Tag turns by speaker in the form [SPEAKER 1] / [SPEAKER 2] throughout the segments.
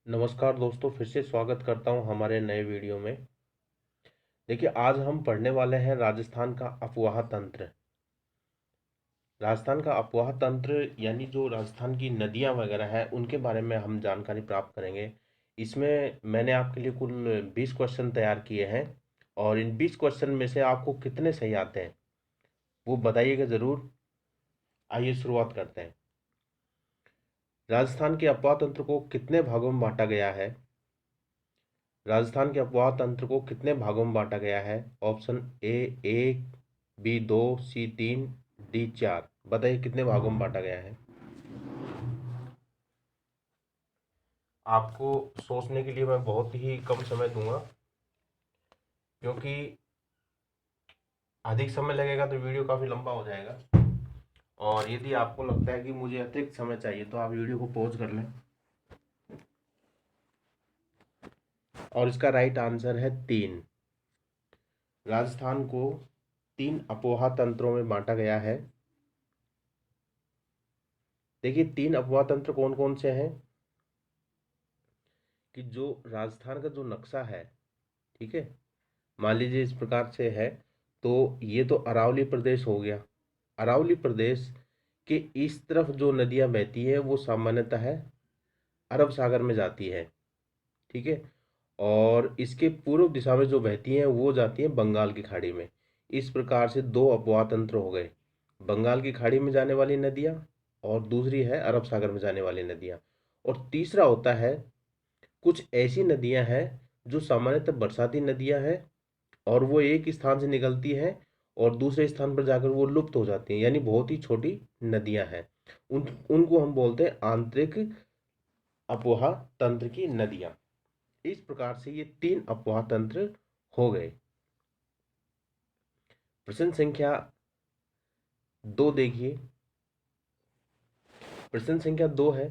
[SPEAKER 1] नमस्कार दोस्तों, फिर से स्वागत करता हूं हमारे नए वीडियो में। देखिए, आज हम पढ़ने वाले हैं राजस्थान का अफवाह तंत्र। राजस्थान का अफवाह तंत्र यानी जो राजस्थान की नदियां वगैरह हैं उनके बारे में हम जानकारी प्राप्त करेंगे। इसमें मैंने आपके लिए कुल 20 क्वेश्चन तैयार किए हैं और इन 20 क्वेश्चन में से आपको कितने सही आते हैं वो बताइएगा ज़रूर। आइए शुरुआत करते हैं। राजस्थान के अफवाह तंत्र को कितने भागों में बांटा गया है? राजस्थान के अफवाह तंत्र को कितने भागों में बांटा गया है? Option A 1, B 2, C 3, D 4। बताइए कितने भागों में बांटा गया है। आपको सोचने के लिए मैं बहुत ही कम समय दूंगा, क्योंकि अधिक समय लगेगा तो वीडियो काफ़ी लंबा हो जाएगा। और यदि आपको लगता है कि मुझे अतिरिक्त समय चाहिए तो आप वीडियो को पॉज कर लें। और इसका राइट आंसर है 3। राजस्थान को 3 अफवाह तंत्रों में बांटा गया है। देखिए, 3 अफवाह तंत्र कौन कौन से हैं कि जो राजस्थान का जो नक्शा है, ठीक है, मान लीजिए इस प्रकार से है। तो ये तो अरावली प्रदेश हो गया। अरावली प्रदेश के इस तरफ जो नदियां बहती है वो सामान्यतः है अरब सागर में जाती है, ठीक है। और इसके पूर्व दिशा में जो बहती हैं वो जाती है बंगाल की खाड़ी में। इस प्रकार से 2 अपवाह तंत्र हो गए, बंगाल की खाड़ी में जाने वाली नदियां और दूसरी है अरब सागर में जाने वाली नदियां। और तीसरा होता है कुछ ऐसी नदियां हैं जो सामान्यतः बरसाती नदियां हैं और वो एक स्थान से निकलती हैं और दूसरे स्थान पर जाकर वो लुप्त हो जाती हैं, यानी बहुत ही छोटी नदियां हैं। उनको हम बोलते हैं आंतरिक अपवाह तंत्र की नदियां। इस प्रकार से ये 3 अपवाह तंत्र हो गए। प्रश्न संख्या 2 देखिए। प्रश्न संख्या 2 है,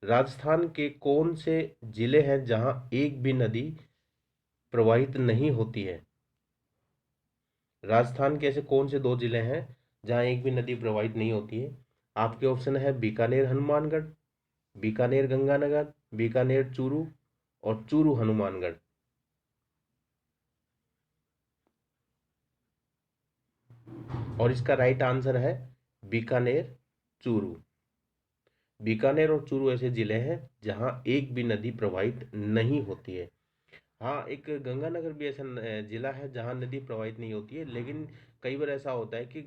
[SPEAKER 1] राजस्थान के कौन से जिले हैं जहां एक भी नदी प्रवाहित नहीं होती है? राजस्थान के ऐसे कौन से 2 जिले हैं जहां एक भी नदी प्रवाहित नहीं होती है? आपके ऑप्शन है बीकानेर हनुमानगढ़, बीकानेर गंगानगर, बीकानेर चूरू और चूरू हनुमानगढ़। और इसका राइट आंसर है बीकानेर चूरू। बीकानेर और चूरू ऐसे जिले हैं जहां एक भी नदी प्रवाहित नहीं होती है। हाँ, एक गंगानगर भी ऐसा जिला है जहाँ नदी प्रवाहित नहीं होती है, लेकिन कई बार ऐसा होता है कि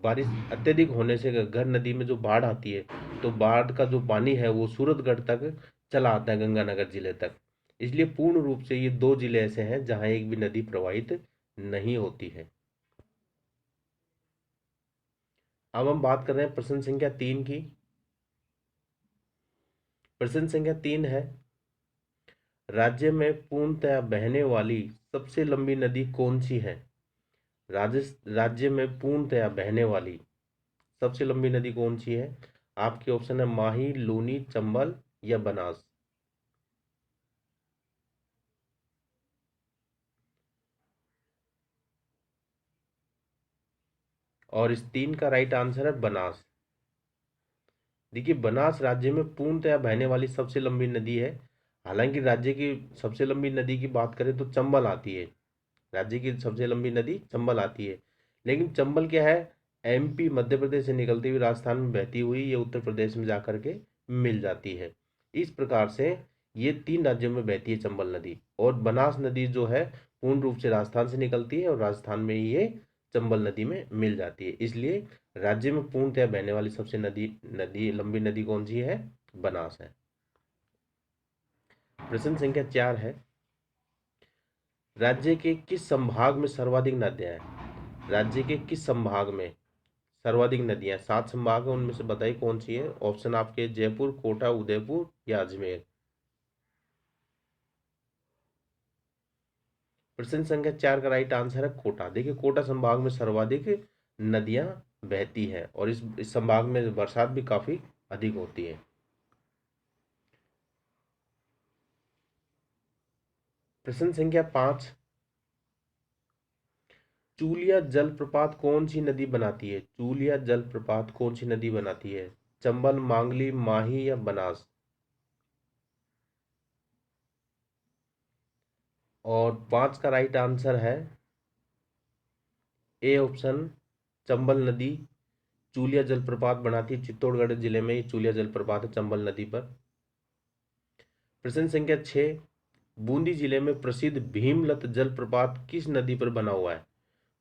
[SPEAKER 1] बारिश अत्यधिक होने से घर नदी में जो बाढ़ आती है तो बाढ़ का जो पानी है वो सूरतगढ़ तक चला आता है, गंगानगर जिले तक। इसलिए पूर्ण रूप से ये 2 जिले ऐसे हैं जहाँ एक भी नदी प्रवाहित नहीं होती है। अब हम बात कर रहे हैं प्रश्न संख्या 3 की। प्रश्न संख्या 3 है, राज्य में पूर्णतया बहने वाली सबसे लंबी नदी कौन सी है? राज्य में पूर्णतया बहने वाली सबसे लंबी नदी कौन सी है? आपके ऑप्शन है माही, लूनी, चंबल या बनास। और इस 3 का राइट आंसर है बनास। देखिए, बनास राज्य में पूर्णतया बहने वाली सबसे लंबी नदी है। हालांकि राज्य की सबसे लंबी नदी की बात करें तो चंबल आती है। राज्य की सबसे लंबी नदी चंबल आती है, लेकिन चंबल क्या है, एमपी मध्य प्रदेश से निकलती हुई राजस्थान में बहती हुई ये उत्तर प्रदेश में जाकर के मिल जाती है। इस प्रकार से ये 3 राज्यों में बहती है चंबल नदी। और बनास नदी जो है पूर्ण रूप से राजस्थान से निकलती है और राजस्थान में ही ये चंबल नदी में मिल जाती है। इसलिए राज्य में पूर्णतः बहने वाली सबसे नदी नदी लंबी नदी कौन सी है? बनास है। प्रश्न संख्या 4 है, राज्य के किस संभाग में सर्वाधिक नदियां हैं? राज्य के किस संभाग में सर्वाधिक नदियां? 7 संभाग है, उनमें से बताइए कौन सी है। ऑप्शन आपके जयपुर, कोटा, उदयपुर या अजमेर। प्रश्न संख्या 4 का राइट आंसर है कोटा। देखिए, कोटा संभाग में सर्वाधिक नदियां बहती हैं और इस संभाग में बरसात भी काफी अधिक होती है। प्रश्न संख्या 5, चूलिया जलप्रपात कौन सी नदी बनाती है? चूलिया जलप्रपात कौन सी नदी बनाती है? चंबल, मांगली, माही या बनास। और 5 का राइट आंसर है ए ऑप्शन, चंबल नदी चूलिया जलप्रपात बनाती है। चित्तौड़गढ़ जिले में ये चूलिया जलप्रपात है चंबल नदी पर। प्रश्न संख्या 6, बूंदी जिले में प्रसिद्ध भीमलत जलप्रपात किस नदी पर बना हुआ है?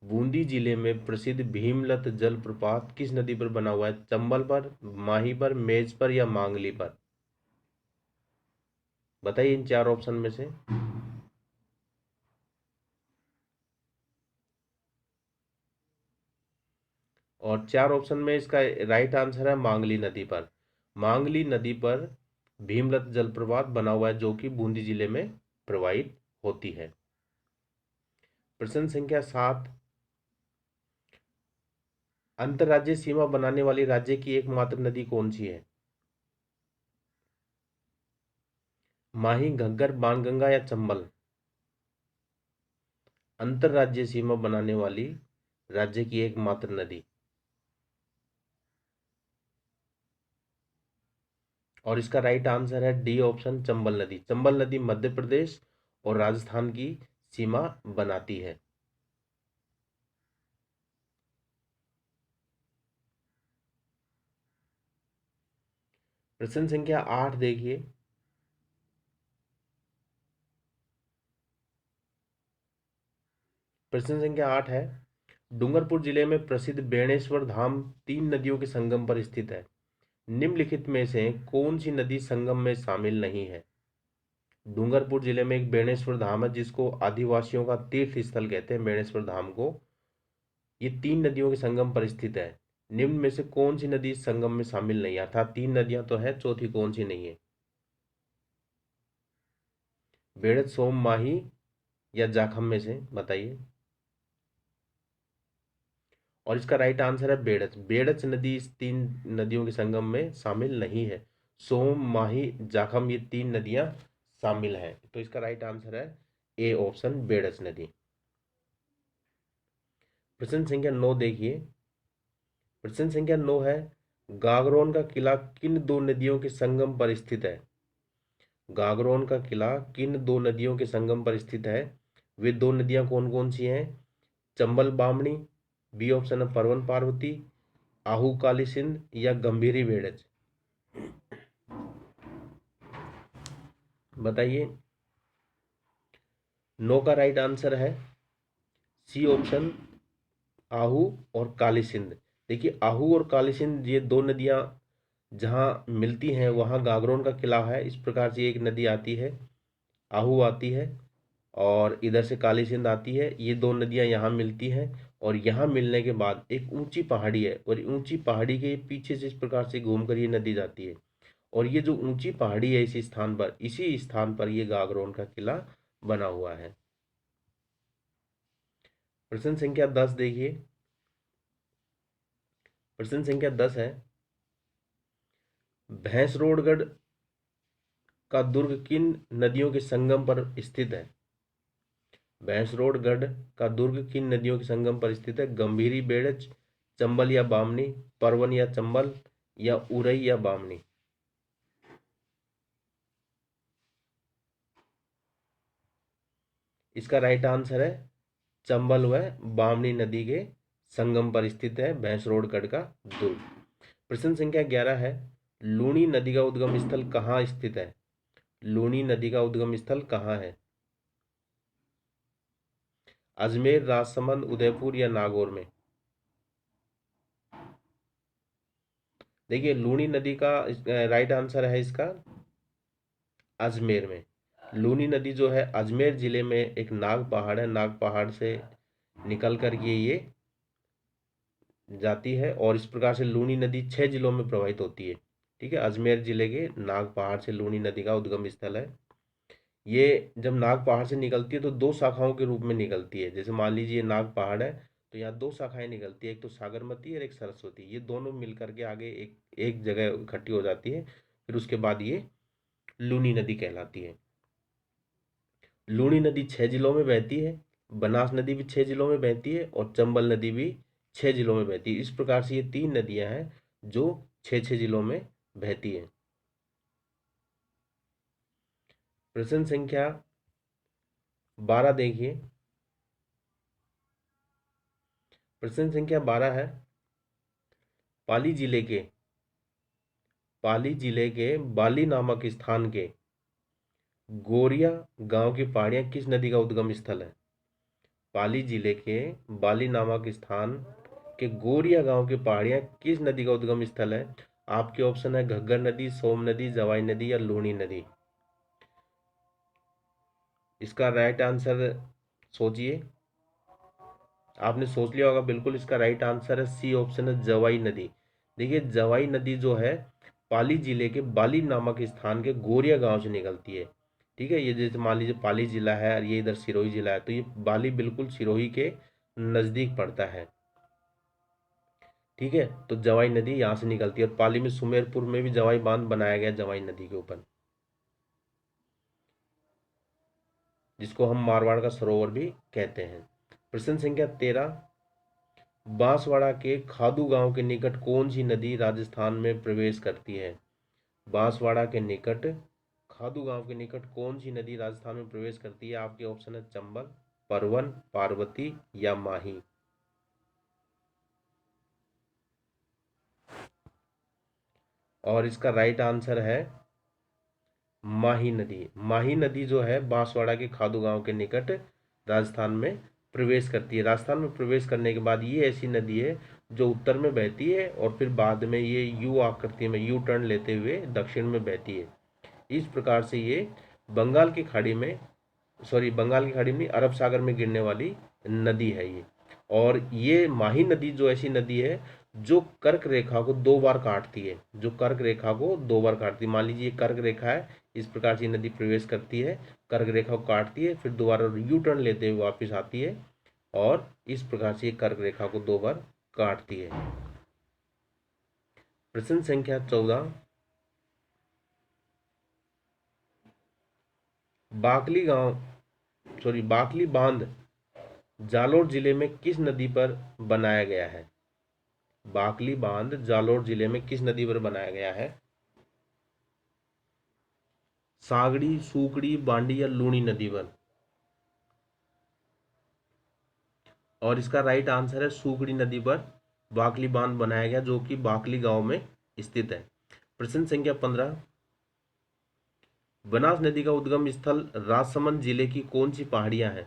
[SPEAKER 1] बूंदी जिले में प्रसिद्ध भीमलत जलप्रपात किस नदी पर बना हुआ है? चंबल पर, माही पर, मेज पर या मांगली पर? बताइए इन 4 ऑप्शन में से। और 4 ऑप्शन में इसका राइट आंसर है मांगली नदी पर। मांगली नदी पर भीमलत जलप्रपात बना हुआ है जो कि बूंदी जिले में प्रवाहित होती है। प्रश्न संख्या 7, अंतर्राज्यीय सीमा बनाने वाली राज्य की एकमात्र नदी कौन सी है? माही, घग्गर, बाणगंगा या चंबल? अंतर्राज्यीय सीमा बनाने वाली राज्य की एकमात्र नदी, और इसका राइट आंसर है डी ऑप्शन, चंबल नदी। चंबल नदी मध्य प्रदेश और राजस्थान की सीमा बनाती है। प्रश्न संख्या 8 देखिए। प्रश्न संख्या 8 है, डूंगरपुर जिले में प्रसिद्ध बेणेश्वर धाम 3 नदियों के संगम पर स्थित है। निम्नलिखित में से कौन सी नदी संगम में शामिल नहीं है? डूंगरपुर जिले में एक बेणेश्वर धाम है जिसको आदिवासियों का तीर्थ स्थल कहते हैं, बेणेश्वर धाम को। ये 3 नदियों के संगम पर स्थित है। निम्न में से कौन सी नदी संगम में शामिल नहीं है? अर्थात 3 नदियां तो है, चौथी कौन सी नहीं है? बेड़त, सोम, माही या जाखम में से बताइए। और इसका राइट आंसर है बेड़च। बेड़च नदी इस 3 नदियों के संगम में शामिल नहीं है। सोम, माही, जाखम ये 3 नदियां शामिल हैं। तो इसका राइट आंसर है ए ऑप्शन, बेड़च नदी। प्रश्न संख्या 9 देखिए। प्रश्न संख्या 9 है, गागरोन का किला किन 2 नदियों के संगम पर स्थित है? गागरोन का किला किन 2 नदियों के संगम पर स्थित है? वे 2 नदियां कौन कौन सी हैं? चंबल बामणी, बी ऑप्शन है परवन पार्वती, आहू काली सिंध या गंभीरी बेड़च? बताइए। 9 का राइट आंसर है सी ऑप्शन, आहू और काली सिंध। देखिए आहू और काली सिंध ये 2 नदियां जहां मिलती हैं वहां गागरोन का किला है। इस प्रकार से एक नदी आती है, आहू आती है और इधर से काली सिंध आती है। ये 2 नदियां यहाँ मिलती हैं और यहाँ मिलने के बाद एक ऊंची पहाड़ी है और ऊंची पहाड़ी के पीछे से इस प्रकार से घूमकर ये नदी जाती है। और ये जो ऊंची पहाड़ी है इस स्थान पर, इसी स्थान पर ये गागरोन का किला बना हुआ है। प्रश्न संख्या 10 देखिए। प्रश्न संख्या 10 है, भैंसरोडगढ़ का दुर्ग किन नदियों के संगम पर स्थित है? भैंसरोडगढ़ का दुर्ग किन नदियों के संगम पर स्थित है? गंभीरी बेड़च, चंबल या बामनी, परवन या चंबल या उरई या बामनी? इसका राइट आंसर है चंबल व बामनी नदी के संगम पर स्थित है भैंसरोडगढ़ का दुर्ग। प्रश्न संख्या 11 है, लूनी नदी का उद्गम स्थल कहाँ स्थित है? लूनी नदी का उद्गम स्थल कहाँ है? अजमेर, राजसमंद, उदयपुर या नागौर में? देखिए लूनी नदी का राइट आंसर है इसका अजमेर में। लूनी नदी जो है अजमेर जिले में एक नाग पहाड़ है, नाग पहाड़ से निकल कर ये जाती है और इस प्रकार से लूनी नदी 6 जिलों में प्रवाहित होती है। ठीक है, अजमेर जिले के नाग पहाड़ से लूनी नदी का उद्गम स्थल है। ये जब नाग पहाड़ से निकलती है तो 2 शाखाओं के रूप में निकलती है। जैसे मान लीजिए नाग पहाड़ है तो यहाँ 2 शाखाएं निकलती है, एक तो सागरमती और एक सरस्वती। ये दोनों मिलकर के आगे एक एक जगह इकट्ठी हो जाती है, फिर उसके बाद ये लूनी नदी कहलाती है। लूनी नदी 6 जिलों में बहती है, बनास नदी भी 6 जिलों में बहती है और चंबल नदी भी 6 जिलों में बहती है। इस प्रकार से ये 3 नदियां हैं जो 6-6 जिलों में बहती हैं। प्रश्न संख्या 12 देखिए, प्रश्न संख्या 12 है, पाली जिले के बाली नामक स्थान के गोरिया गांव की पहाड़ियां किस नदी का उद्गम स्थल है? पाली जिले के बाली नामक स्थान के गोरिया गांव की पहाड़ियां किस नदी का उद्गम स्थल है? आपके ऑप्शन है घग्गर नदी, सोम नदी, जवाई नदी या लूनी नदी। इसका राइट आंसर सोचिए, आपने सोच लिया होगा। बिल्कुल इसका राइट आंसर है सी ऑप्शन है जवाई नदी। देखिए जवाई नदी जो है पाली जिले के बाली नामक स्थान के गोरिया गांव से निकलती है। ठीक है, ये जैसे मान लीजिए पाली जिला है और ये इधर सिरोही जिला है, तो ये बाली बिल्कुल सिरोही के नजदीक पड़ता है। ठीक है, तो जवाई नदी यहाँ से निकलती है और पाली में सुमेरपुर में भी जवाई बांध बनाया गया जवाई नदी के ऊपर, जिसको हम मारवाड़ का सरोवर भी कहते हैं। प्रश्न संख्या 13, बांसवाड़ा के खादू गांव के निकट कौन सी नदी राजस्थान में प्रवेश करती है? बांसवाड़ा के निकट, खादू गांव के निकट कौन सी नदी राजस्थान में प्रवेश करती है? आपके ऑप्शन है चंबल, परवन, पार्वती या माही। और इसका राइट आंसर है माही नदी। माही नदी जो है बांसवाड़ा के खादू गांव के निकट राजस्थान में प्रवेश करती है। राजस्थान में प्रवेश करने के बाद ये ऐसी नदी है जो उत्तर में बहती है और फिर बाद में ये यू आकृति में यू टर्न लेते हुए दक्षिण में बहती है। इस प्रकार से ये बंगाल की खाड़ी में, सॉरी बंगाल की खाड़ी में अरब सागर में गिरने वाली नदी है ये। और ये माही नदी जो ऐसी नदी है जो कर्क रेखा को 2 बार काटती है, जो कर्क रेखा को 2 बार काटती है। मान लीजिए ये कर्क रेखा है, इस प्रकार से नदी प्रवेश करती है, कर्क रेखा को काटती है, फिर दोबारा यू टर्न लेते हुए वापस आती है और इस प्रकार से ये कर्क रेखा को 2 बार काटती है। प्रश्न संख्या 14, बाकली बांध जालोर जिले में किस नदी पर बनाया गया है? बाकली बांध जालोर जिले में किस नदी पर बनाया गया है? सागड़ी, सूकड़ी, बांडी या लूनी नदी पर? और इसका राइट आंसर है सूकड़ी नदी पर बाकली बांध बनाया गया, जो कि बाकली गांव में स्थित है। प्रश्न संख्या 15, बनास नदी का उद्गम स्थल राजसमंद जिले की कौन सी पहाड़ियां हैं?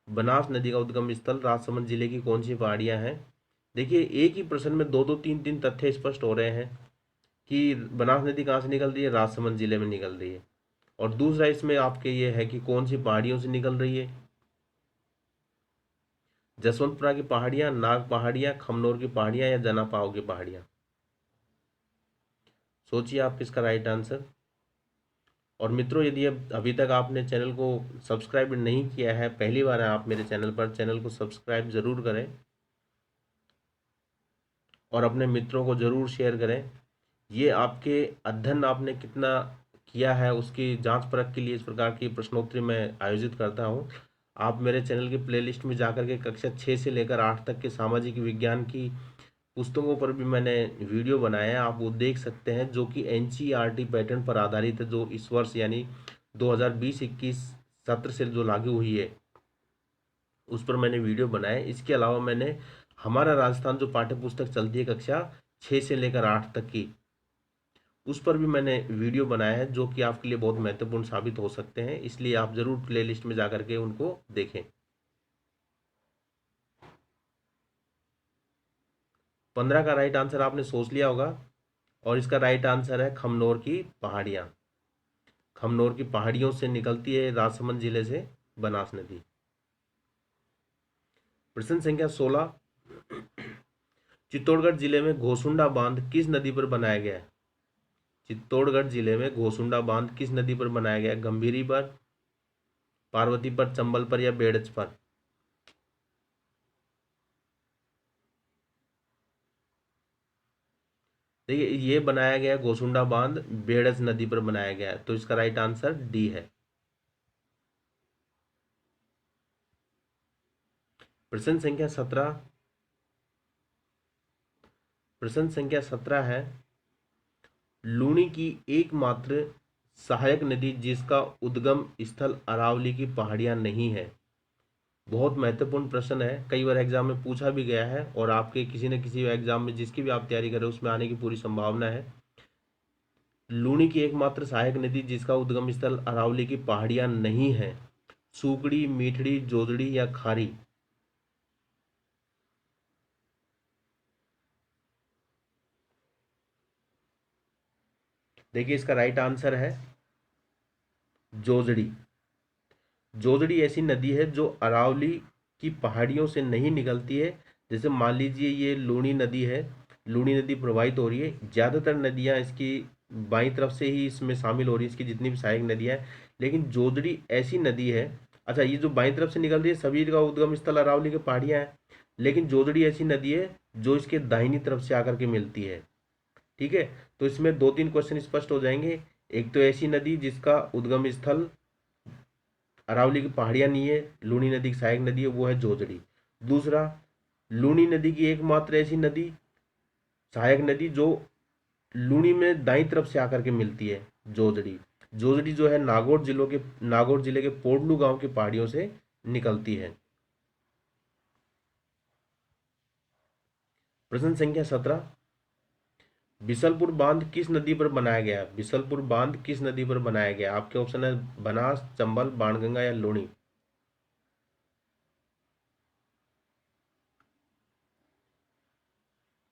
[SPEAKER 1] बनास नदी का उद्गम स्थल राजसमंद जिले की कौन सी पहाड़ियां हैं? देखिए एक ही प्रश्न में दो दो तीन तीन तथ्य स्पष्ट हो रहे हैं कि बनास नदी कहाँ से निकल रही है, राजसमंद जिले में निकल रही है। और दूसरा इसमें आपके ये है कि कौन सी पहाड़ियों से निकल रही है, जसवंतपुरा की पहाड़ियां, नाग पहाड़ियां, खमनोर की पहाड़ियां या जनापाव की पहाड़ियां। सोचिए आप किसका राइट आंसर। और मित्रों यदि अभी तक आपने चैनल को सब्सक्राइब नहीं किया है, पहली बार है आप मेरे चैनल पर, चैनल को सब्सक्राइब जरूर करें और अपने मित्रों को जरूर शेयर करें। ये आपके अध्ययन आपने कितना किया है उसकी जांच परख के लिए इस प्रकार की प्रश्नोत्तरी मैं आयोजित करता हूँ। आप मेरे चैनल के प्लेलिस्ट में जाकर के कक्षा 6 से लेकर 8 तक के सामाजिक विज्ञान की पुस्तकों पर भी मैंने वीडियो बनाए हैं, आप वो देख सकते हैं, जो कि एनसीईआरटी पैटर्न पर आधारित है, जो इस वर्ष यानी 2020-21 सत्र से जो लागू हुई है उस पर मैंने वीडियो बनाए। इसके अलावा मैंने हमारा राजस्थान जो पाठ्य पुस्तक चलती है कक्षा 6 से लेकर 8 तक की, उस पर भी मैंने वीडियो बनाया है, जो कि आपके लिए बहुत महत्वपूर्ण साबित हो सकते हैं। इसलिए आप जरूर प्लेलिस्ट में जाकर के उनको देखें। 15 का राइट आंसर आपने सोच लिया होगा और इसका राइट आंसर है खमनोर की पहाड़ियाँ। खमनोर की पहाड़ियों से निकलती है राजसमंद जिले से बनास नदी। प्रश्न संख्या 16, चित्तौड़गढ़ जिले में घोसुंडा बांध किस नदी पर बनाया गया है? चित्तौड़गढ़ जिले में घोसुंडा बांध किस नदी पर बनाया गया है? गंभीरी पर, पार्वती पर, चंबल पर या बेड़च पर? देखिए ये बनाया गया घोसुंडा बांध बेड़च नदी पर बनाया गया है, तो इसका राइट आंसर डी है। प्रश्न संख्या 17, प्रश्न संख्या 17 है, लूनी की एकमात्र सहायक नदी जिसका उद्गम स्थल अरावली की पहाड़ियाँ नहीं है। बहुत महत्वपूर्ण प्रश्न है, कई बार एग्जाम में पूछा भी गया है और आपके किसी न किसी एग्जाम में जिसकी भी आप तैयारी करें उसमें आने की पूरी संभावना है। लूणी की एकमात्र सहायक नदी जिसका उद्गम स्थल अरावली की पहाड़ियां नहीं है। सूकड़ी, मीठड़ी, जोजड़ी या खारी? देखिए इसका राइट आंसर है जोजड़ी। जोजड़ी ऐसी नदी है जो अरावली की पहाड़ियों से नहीं निकलती है। जैसे मान लीजिए ये लूणी नदी है, लूणी नदी प्रवाहित हो रही है, ज़्यादातर नदियाँ इसकी बाईं तरफ से ही इसमें शामिल हो रही है, इसकी जितनी भी सहायक नदियाँ हैं। लेकिन जोजड़ी ऐसी नदी है, अच्छा ये जो बाईं तरफ से निकल रही है सभी का उद्गम स्थल अरावली के पहाड़ियाँ हैं, लेकिन जोजड़ी ऐसी नदी है जो इसके दाहिनी तरफ से आकर के मिलती है। ठीक है, तो इसमें दो तीन क्वेश्चन स्पष्ट हो जाएंगे। एक तो ऐसी नदी जिसका उद्गम स्थल अरावली की पहाड़ियां नहीं है, लूणी नदी की सहायक नदी है, वो है जोजड़ी। दूसरा, लूणी नदी की एकमात्र ऐसी नदी सहायक नदी जो लूणी में दाईं तरफ से आकर के मिलती है, जोजड़ी। जोजड़ी जो है नागौर जिले के पोडलू गांव की पहाड़ियों से निकलती है। प्रश्न संख्या 17, बिसलपुर बांध किस नदी पर बनाया गया? बिसलपुर बांध किस नदी पर बनाया गया? आपके ऑप्शन है बनास, चंबल, बाणगंगा या लूणी।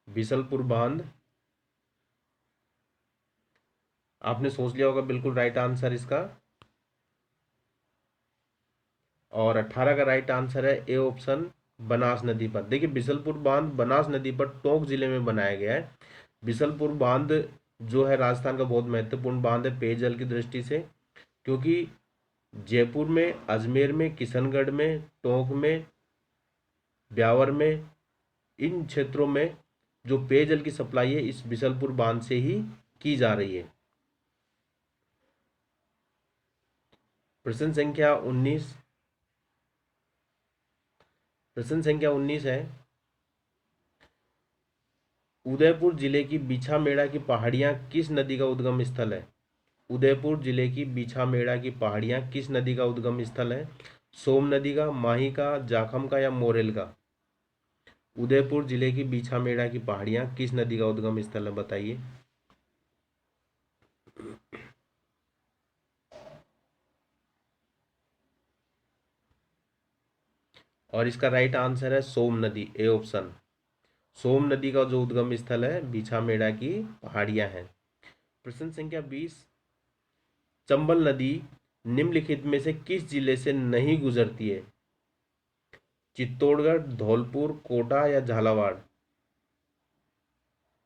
[SPEAKER 1] बिसलपुर बांध, आपने सोच लिया होगा बिल्कुल राइट आंसर इसका, और 18 का राइट आंसर है ए ऑप्शन, बनास नदी पर। देखिए बिसलपुर बांध बनास नदी पर टोंक जिले में बनाया गया है। बिसलपुर बांध जो है राजस्थान का बहुत महत्वपूर्ण बांध है पेयजल की दृष्टि से, क्योंकि जयपुर में, अजमेर में, किशनगढ़ में, टोंक में, ब्यावर में, इन क्षेत्रों में जो पेयजल की सप्लाई है इस बिसलपुर बांध से ही की जा रही है। प्रश्न संख्या 19, प्रश्न संख्या 19 है, उदयपुर जिले की बीछामेड़ा की पहाड़ियां किस नदी का उद्गम स्थल है? उदयपुर जिले की बीछामेड़ा की पहाड़ियां किस नदी का उद्गम स्थल है? सोम नदी का, माही का, जाखम का या मोरेल का? उदयपुर जिले की बीछामेड़ा की पहाड़ियां किस नदी का उद्गम स्थल है, बताइए। और इसका राइट आंसर है सोम नदी, ए ऑप्शन। सोम नदी का जो उद्गम स्थल है बीछामेड़ा की पहाड़ियां हैं। प्रश्न संख्या 20, चंबल नदी निम्नलिखित में से किस जिले से नहीं गुजरती है? चित्तौड़गढ़, धौलपुर, कोटा या झालावाड़?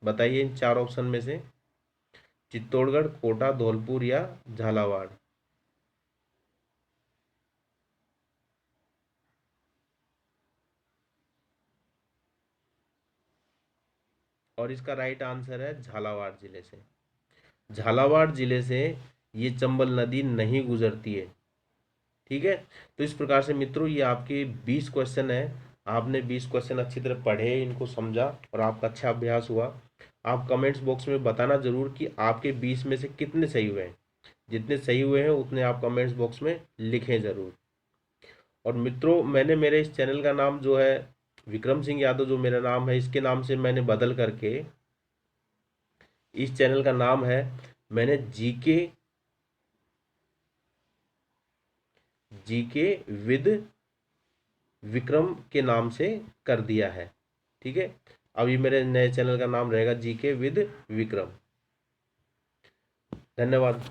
[SPEAKER 1] बताइए इन चार ऑप्शन में से, चित्तौड़गढ़, कोटा, धौलपुर या झालावाड़? और इसका राइट आंसर है झालावाड़ जिले से। झालावाड़ जिले से ये चंबल नदी नहीं गुजरती है। ठीक है, तो इस प्रकार से मित्रों ये आपके 20 क्वेश्चन है। आपने 20 क्वेश्चन अच्छी तरह पढ़े, इनको समझा और आपका अच्छा अभ्यास हुआ। आप कमेंट्स बॉक्स में बताना जरूर कि आपके 20 में से कितने सही हुए हैं। जितने सही हुए हैं उतने आप कमेंट्स बॉक्स में लिखें ज़रूर। और मित्रों मैंने मेरे इस चैनल का नाम जो है विक्रम सिंह यादव, जो मेरा नाम है इसके नाम से मैंने बदल करके इस चैनल का नाम है, मैंने जीके विद विक्रम के नाम से कर दिया है। ठीक है, अब ये मेरे नए चैनल का नाम रहेगा जीके विद विक्रम। धन्यवाद।